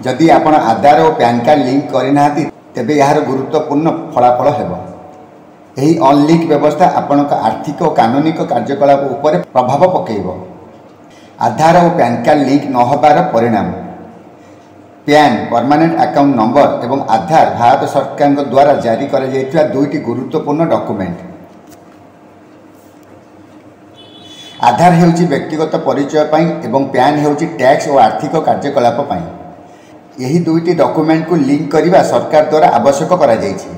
जदि आपण आधार और पैन कार्ड लिंक करना तेबे यार गुरुत्वपूर्ण फलाफल हेब। यही अनलिंक व्यवस्था आपण आर्थिक और कानूनिक कार्यकलाप उपर प्रभाव पकेब। आधार और पैन कार्ड लिंक न होबार परिणाम पैन परमानेंट अकाउंट नंबर एवं आधार भारत सरकार द्वारा जारी करा जायतिबा दुईटी गुरुत्वपूर्ण डॉक्यूमेंट। आधार हेउची व्यक्तिगत परिचय पाई एवं पैन हेउची टैक्स और आर्थिक कार्यकलाप पाई। यही दुईटी डॉक्यूमेंट को लिंक करने सरकार द्वारा आवश्यक करा जायछि।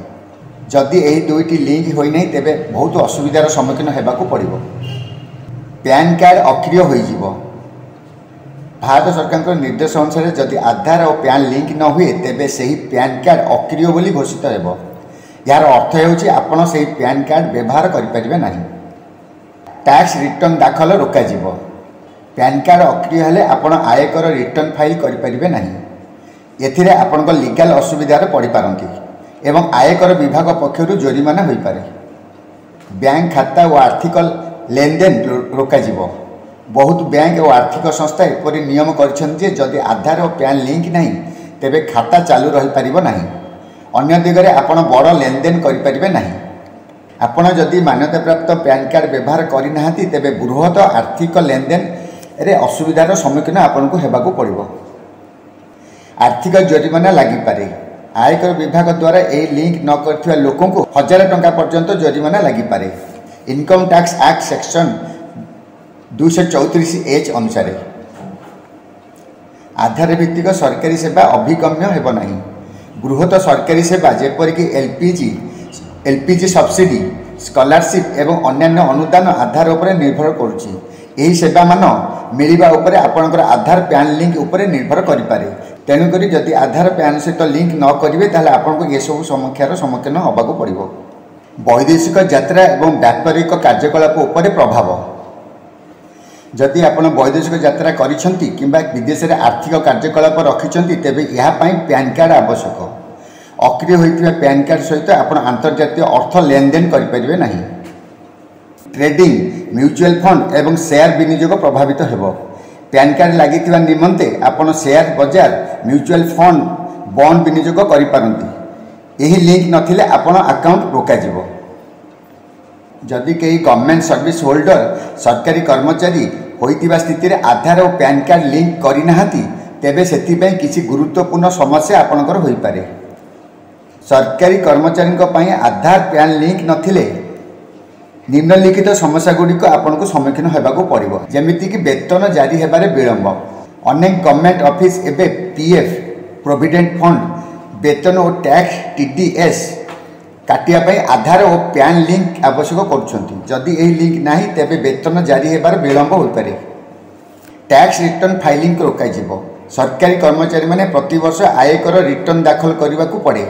जदि यही दुईटी लिंक होई नहीं तेबे बहुत असुविधार सम्मुखीन हेबाकू पड़िबो। पैन कार्ड अक्रिय होई जिवो। भारत सरकार निर्देश अनुसार जदि आधार और पैन लिंक न हुए तेबे सही पैन कार्ड अक्रिय बोली घोषित हेबो। यार अर्थ हेउछि आपण सही पैन कार्ड व्यवहार करि परिबे नाही। टैक्स रिटर्न दाखल रोक जीव। पैन कार्ड अक्रिय हेले आपण आयकर रिटर्न फाइल करि परिबे नाही। एथिरे आपण लीगल असुविधार पड़ पारती एवं आयकर विभाग पक्षर जोरिमाना हो पारे। बैंक खाता और आर्थिक लेनदेन रोक जीव। बहुत बैंक और आर्थिक संस्था एपरी नियम करछन्ति जदि आधार और पैन लिंक नहीं तेबे खाता चालू रही पारिबो नाही। अन्य दिगरे आपण बड़ लेनदेन करि परिबे नाही। आपण जदि मान्यता प्राप्त पैन कार्ड व्यवहार करना तेबे बृहत आर्थिक लेनदेन रे असुविधार सम्मुखीन आपन को हेबाकू पड़िबो। आर्थिक जोरिमाना लगी पारे। आयकर विभाग द्वारा ए लिंक न करथिबा लोकों को 1000 टंका पर्यंत जोरिमाना लगी पारे। इनकम टैक्स एक्ट सेक्शन 234 अनुसार आधार भित्तिक सरकारी सेवा अभिगम्य हेब नाही। बृहत सरकारी सेवा जेपरिक एलपीजी सब्सिडी स्कॉलरशिप एवं अन्यान्य अनुदान आधार उपर निर्भर करुछि। यही सेवा मान मिलिबा उपरे आपनकर आधार पैन लिंक उपरे निर्भर करि पारे। तेणुकरी जदि आधार पैन सहित लिंक न करिवे ताले आपनको ये सब समस्यार सम्मुखीन होबाकू पड़िबो। वैदेशिक यात्रा एवं व्यापारिक कार्यकलाप उपरे प्रभाव जदि आपण वैदेशिक यात्रा करिसंती किंबा विदेश में आर्थिक कार्यकलाप रखिसंती तेबे यहा पई पैन कार्ड आवश्यक। अक्रिय होइतिबा पैन कार्ड सहित आपण अंतर्जातीय अर्थ लेनदेन करि परिबे नाही। ट्रेडिंग म्यूचुअल फंड एवं शेयर विनियोग प्रभावित हेबो। पैन कार्ड लागितिबा निमंते आपण शेयर बाजार म्यूचुअल फंड बॉन्ड विनियोग करि पारंती। यही लिंक नथिले आपण अकाउंट रोका जिवो। जदि कई गवर्नमेंट सर्विस होल्डर सरकारी कर्मचारी होइतिबा स्थिति रे आधार और पैन कार्ड लिंक करिनाहांती तेबे सेति किसी गुरुत्वपूर्ण समस्या आपणकर होई पारे। सरकारी कर्मचारी आधार पैन लिंक नथिले निम्नलिखित समस्या गुड़िक आपन को सम्मुखीन होबाकू पड़िबो। जेमिति कि वेतन जारी हेबारे विलंब। अनेक गवर्नमेंट ऑफिस एबे पीएफ प्रोविडेंट फंड वेतन और टैक्स टीडीएस काटिया पई आधार और पैन लिंक आवश्यक करुछंती। जदि एही लिंक नाही तेबे वेतन जारी हेबार विलंब होई पारे। टैक्स रिटर्न फाइलिंग रोका जिवो। सरकारी कर्मचारी माने प्रति वर्ष आयकर रिटर्न दाखल करबाकू पड़े।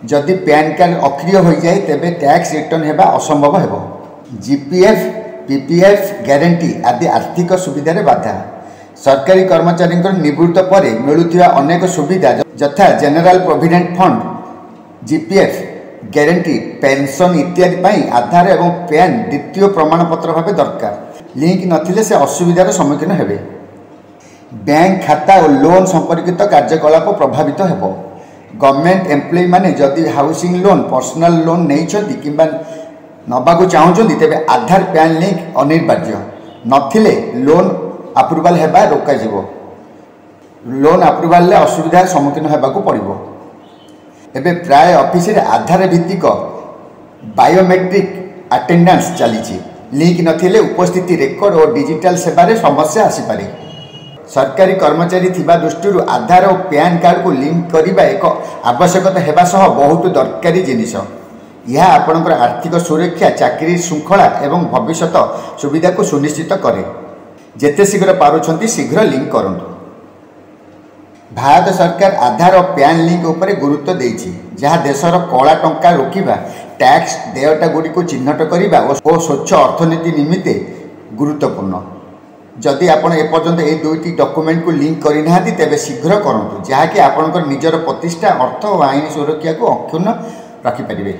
जदि पैन कार्ड अक्रिय हो जाए तेबे टैक्स रिटर्न हेबा असंभव हेबो। जीपीएफ पीपीएफ गारंटी आदि आर्थिक सुविधा बाधा। सरकारी कर्मचारी निवृत्त पर मिलुथिबा अनेक सुविधा यथा general provident fund GPF guarantee pension इत्यादि पाई आधार एवं पैन द्वितीय प्रमाणपत्र भाव दरकार। लिंक नथिले से असुविधार सम्मुखीन हेबे। बैंक खाता और लोन संपर्कित कार्यकलाप प्रभावित हेबो। गवर्नमेंट एम्प्लॉय माने जदि हाउसिंग लोन पर्सनल लोन नहीं छथि किंबा नबाकू चाहूछथि तेबे आधार पैन लिंक अनिवार्य। नथिले लोन अप्रूवल हेबा रोका जिवो। लोन अप्रूवल ले असुविधार सम्मुखीन हेबाकू पड़िबो। एबे प्राय ऑफिस रे आधार भित्तिक बायोमेट्रिक अटेंडेंस चलीछि। लिंक नथिले उपस्थिति रेकर्ड और डिजिटल सेवा रे समस्या आसी पारे। सरकारी कर्मचारी थिबा दृष्टि आधार और पैन कार्ड को लिंक करने एक आवश्यकता हेबा सह बहुत दरकारी जिनिस। यह आपणकर आर्थिक सुरक्षा चाकरी श्रृंखला एवं भविष्य सुविधा को सुनिश्चित करे। जेते शीघ्र पारुछंती शीघ्र लिंक करंतु। भारत सरकार आधार और पैन लिंक उपरे गुरुत्व देइछि जहाँ देशर कला टंका रोकिबा टैक्स देयटा गुडी को चिन्हट करिबा और स्वच्छ अर्थनीति निमित्ते गुरुत्वपूर्ण। जदि आपण एपर्यंत ए दुईटी डॉक्यूमेंट को लिंक करना तेबे शीघ्र करंतु जहाँकि आपणकर निजर प्रतिष्ठा अर्थ और आईन सुरक्षा को अक्षुण्ण रखिपारे।